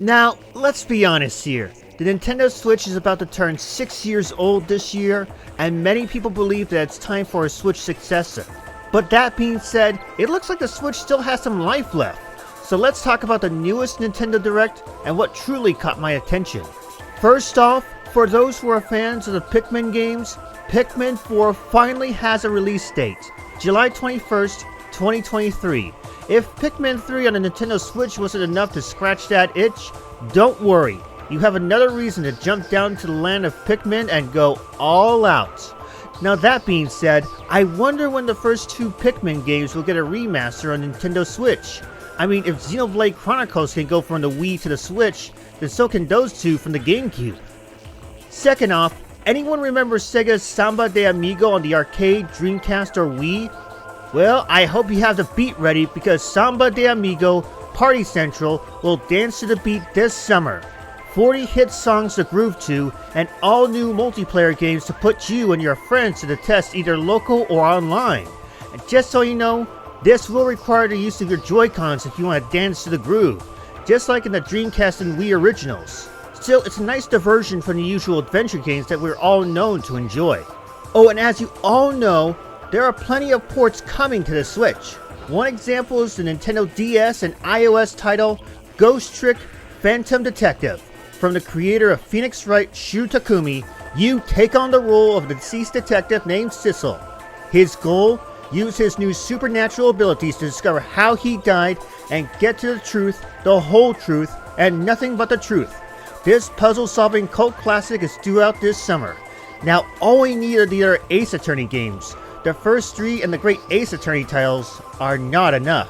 Now, let's be honest here. The Nintendo Switch is about to turn 6 years old this year, and many people believe that it's time for a Switch successor. But that being said, it looks like the Switch still has some life left. So let's talk about the newest Nintendo Direct and what truly caught my attention. First off, for those who are fans of the Pikmin games, Pikmin 4 finally has a release date, July 21st, 2023. If Pikmin 3 on the Nintendo Switch wasn't enough to scratch that itch, don't worry. You have another reason to jump down to the land of Pikmin and go all out. Now that being said, I wonder when the first two Pikmin games will get a remaster on Nintendo Switch. I mean, if Xenoblade Chronicles can go from the Wii to the Switch, then so can those two from the GameCube. Second off, anyone remember Sega's Samba de Amigo on the arcade, Dreamcast, or Wii? Well, I hope you have the beat ready because Samba de Amigo Party Central will dance to the beat this summer. 40 hit songs to groove to, and all new multiplayer games to put you and your friends to the test either local or online. And just so you know, this will require the use of your Joy-Cons if you want to dance to the groove, just like in the Dreamcast and Wii originals. Still, it's a nice diversion from the usual adventure games that we're all known to enjoy. Oh, and as you all know, there are plenty of ports coming to the Switch. One example is the Nintendo DS and iOS title Ghost Trick Phantom Detective. From the creator of Phoenix Wright Shu Takumi, you take on the role of a deceased detective named Sissel. His goal? Use his new supernatural abilities to discover how he died and get to the truth, the whole truth, and nothing but the truth. This puzzle-solving cult classic is due out this summer. Now, all we need are the other Ace Attorney games. The first three and the great Ace Attorney titles are not enough.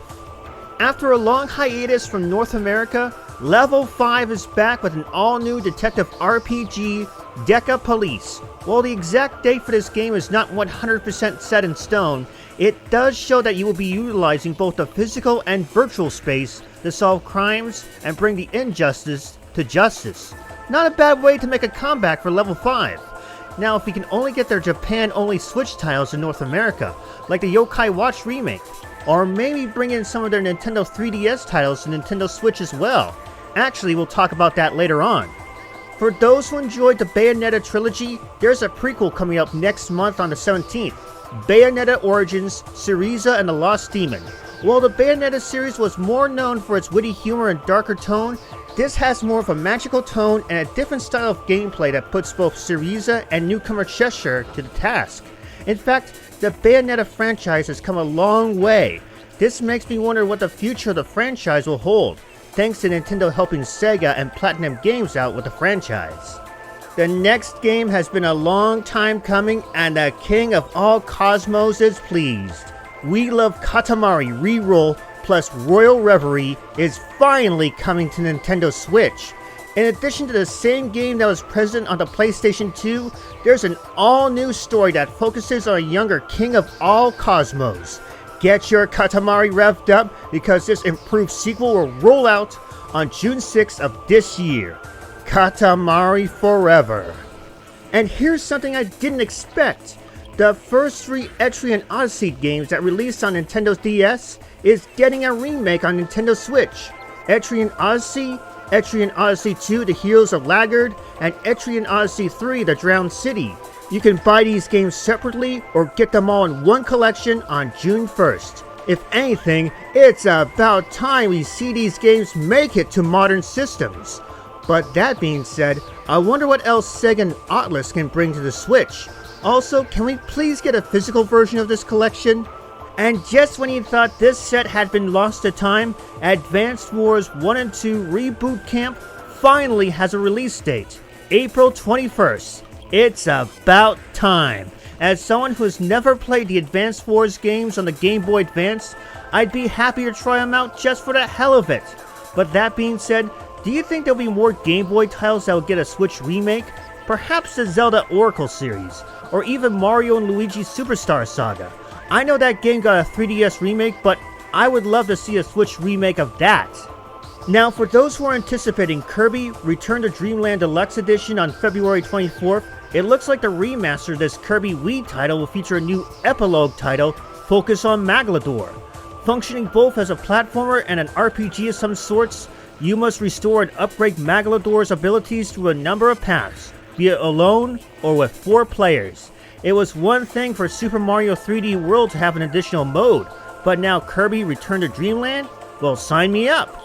After a long hiatus from North America, Level 5 is back with an all-new detective RPG, Deca Police. While the exact date for this game is not 100% set in stone, it does show that you will be utilizing both the physical and virtual space to solve crimes and bring the injustice to justice. Not a bad way to make a comeback for Level 5. Now, if we can only get their Japan-only Switch titles in North America, like the Yokai Watch remake, or maybe bring in some of their Nintendo 3DS titles to Nintendo Switch as well. Actually, we'll talk about that later on. For those who enjoyed the Bayonetta trilogy, there's a prequel coming up next month on the 17th, Bayonetta Origins, Syriza and the Lost Demon. While the Bayonetta series was more known for its witty humor and darker tone, this has more of a magical tone and a different style of gameplay that puts both Syriza and newcomer Cheshire to the task. In fact, the Bayonetta franchise has come a long way. This makes me wonder what the future of the franchise will hold, thanks to Nintendo helping Sega and Platinum Games out with the franchise. The next game has been a long time coming, and the king of all cosmos is pleased. We Love Katamari Re-Roll plus Royal Reverie is finally coming to Nintendo Switch. In addition to the same game that was present on the PlayStation 2, there's an all-new story that focuses on a younger king of all cosmos. Get your Katamari revved up because this improved sequel will roll out on June 6th of this year. Katamari Forever. And here's something I didn't expect. The first three Etrian Odyssey games that released on Nintendo's DS is getting a remake on Nintendo Switch. Etrian Odyssey, Etrian Odyssey 2 The Heroes of Laggard, and Etrian Odyssey 3 The Drowned City. You can buy these games separately or get them all in one collection on June 1st. If anything, it's about time we see these games make it to modern systems. But that being said, I wonder what else Sega and Atlus can bring to the Switch. Also, can we please get a physical version of this collection? And just when you thought this set had been lost to time, Advanced Wars 1 and 2 Reboot Camp finally has a release date, April 21st. It's about time. As someone who has never played the Advanced Wars games on the Game Boy Advance, I'd be happy to try them out just for the hell of it. But that being said, do you think there'll be more Game Boy titles that will get a Switch remake? Perhaps the Zelda Oracle series, or even Mario and Luigi Superstar Saga. I know that game got a 3DS remake, but I would love to see a Switch remake of that. Now, for those who are anticipating Kirby Return to Dreamland Deluxe Edition on February 24th, it looks like the remaster of this Kirby Wii title will feature a new epilogue title, Focus on Maglador. Functioning both as a platformer and an RPG of some sorts, You must restore and upgrade Megalodor's abilities through a number of paths, be it alone or with 4 players. It was one thing for Super Mario 3D World to have an additional mode, but now Kirby Return to Dreamland? Well, sign me up!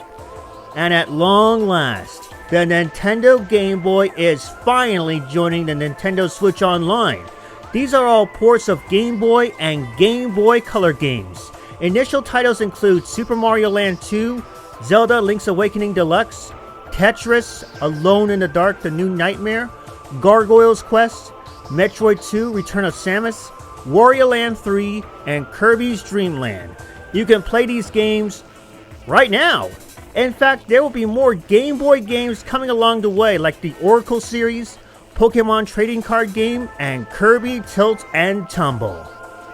And at long last, the Nintendo Game Boy is finally joining the Nintendo Switch Online. These are all ports of Game Boy and Game Boy Color games. Initial titles include Super Mario Land 2, Zelda Link's Awakening Deluxe, Tetris, Alone in the Dark The New Nightmare, Gargoyle's Quest, Metroid 2 Return of Samus, Wario Land 3, and Kirby's Dream Land. You can play these games right now. In fact, there will be more Game Boy games coming along the way, like the Oracle series, Pokemon trading card game, and Kirby Tilt and Tumble.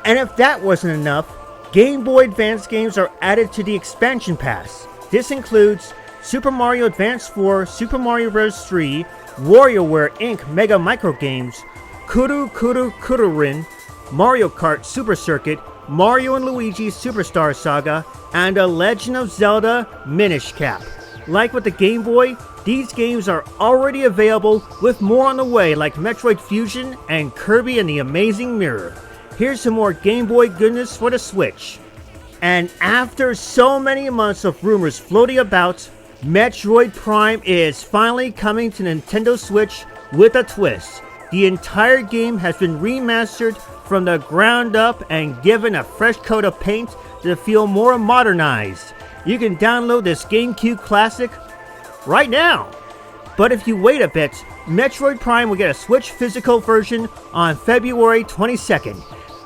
And if that wasn't enough, Game Boy Advance games are added to the expansion pass. This includes Super Mario Advance 4, Super Mario Bros. 3, WarioWare Inc. Mega Micro Games, Kuru Kuru Kururin, Mario Kart Super Circuit, Mario & Luigi Superstar Saga, and A Legend of Zelda Minish Cap. Like with the Game Boy, these games are already available with more on the way like Metroid Fusion and Kirby and the Amazing Mirror. Here's some more Game Boy goodness for the Switch. And after so many months of rumors floating about, Metroid Prime is finally coming to Nintendo Switch with a twist. The entire game has been remastered from the ground up and given a fresh coat of paint to feel more modernized. You can download this GameCube classic right now. But if you wait a bit, Metroid Prime will get a Switch physical version on February 22nd.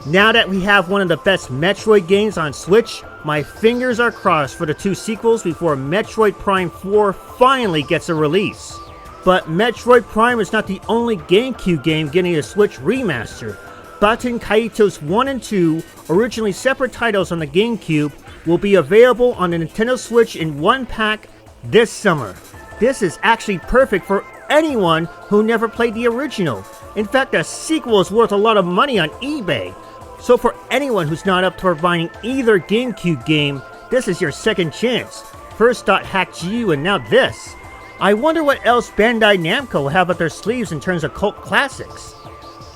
Now that we have one of the best Metroid games on Switch, my fingers are crossed for the 2 sequels before Metroid Prime 4 finally gets a release. But Metroid Prime is not the only GameCube game getting a Switch remaster. Baten Kaitos 1 and 2, originally separate titles on the GameCube, will be available on the Nintendo Switch in one pack this summer. This is actually perfect for anyone who never played the original. In fact, the sequel is worth a lot of money on eBay. So for anyone who's not up for buying either GameCube game, this is your second chance. First got Hack GU and now this. I wonder what else Bandai Namco will have up their sleeves in terms of cult classics.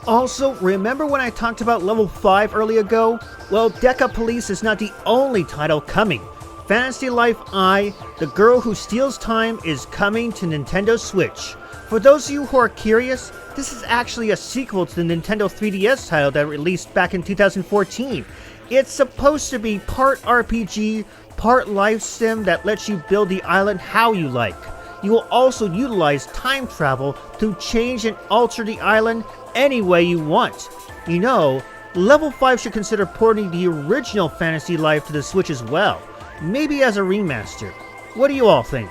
Also, remember when I talked about Level 5 earlier ago? Well, Deca Police is not the only title coming. Fantasy Life I, The Girl Who Steals Time, is coming to Nintendo Switch. For those of you who are curious, this is actually a sequel to the Nintendo 3DS title that released back in 2014. It's supposed to be part RPG, part life sim that lets you build the island how you like. You will also utilize time travel to change and alter the island any way you want. You know, Level 5 should consider porting the original Fantasy Life to the Switch as well, maybe as a remaster. What do you all think?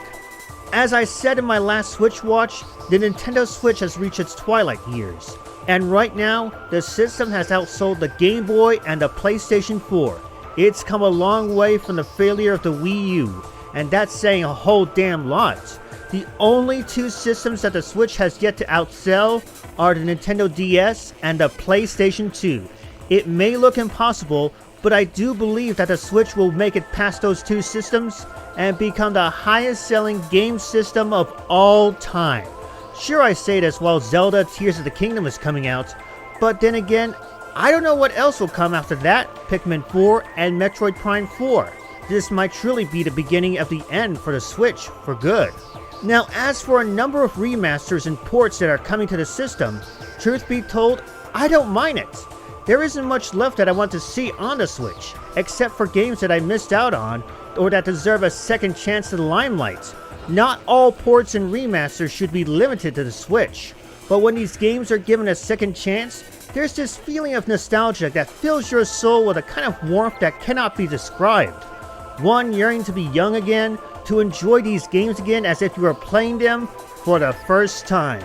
As I said in my last Switch watch, the Nintendo Switch has reached its twilight years, and right now, the system has outsold the Game Boy and the PlayStation 4. It's come a long way from the failure of the Wii U, and that's saying a whole damn lot. The only 2 systems that the Switch has yet to outsell are the Nintendo DS and the PlayStation 2. It may look impossible, but I do believe that the Switch will make it past those 2 systems and become the highest selling game system of all time. Sure, I say this while Zelda Tears of the Kingdom is coming out, but then again, I don't know what else will come after that, Pikmin 4 and Metroid Prime 4. This might truly be the beginning of the end for the Switch for good. Now, as for a number of remasters and ports that are coming to the system, truth be told, I don't mind it. There isn't much left that I want to see on the Switch, except for games that I missed out on, or that deserve a second chance to the limelight. Not all ports and remasters should be limited to the Switch, but when these games are given a second chance, there's this feeling of nostalgia that fills your soul with a kind of warmth that cannot be described. One yearning to be young again, to enjoy these games again as if you were playing them for the first time.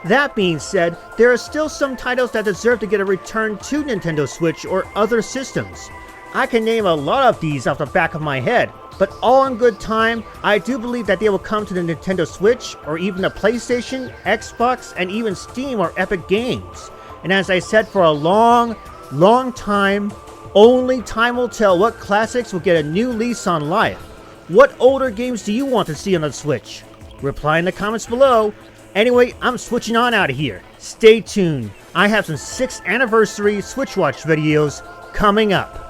That being said, there are still some titles that deserve to get a return to Nintendo Switch or other systems. I can name a lot of these off the back of my head, but all in good time, I do believe that they will come to the Nintendo Switch or even the PlayStation, Xbox, and even Steam or Epic Games. And as I said for a long time, only time will tell what classics will get a new lease on life. What older games do you want to see on the Switch? Reply in the comments below. Anyway, I'm switching on out of here. Stay tuned. I have some 6th anniversary Switch Watch videos coming up.